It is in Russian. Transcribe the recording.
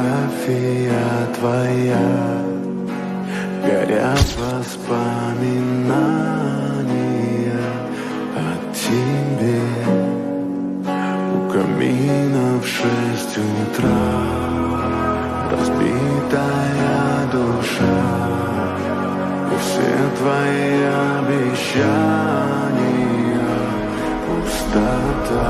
фотография твоя, горят воспоминания о тебе. У камина в 6 утра разбитая душа, и все твои обещания пустота.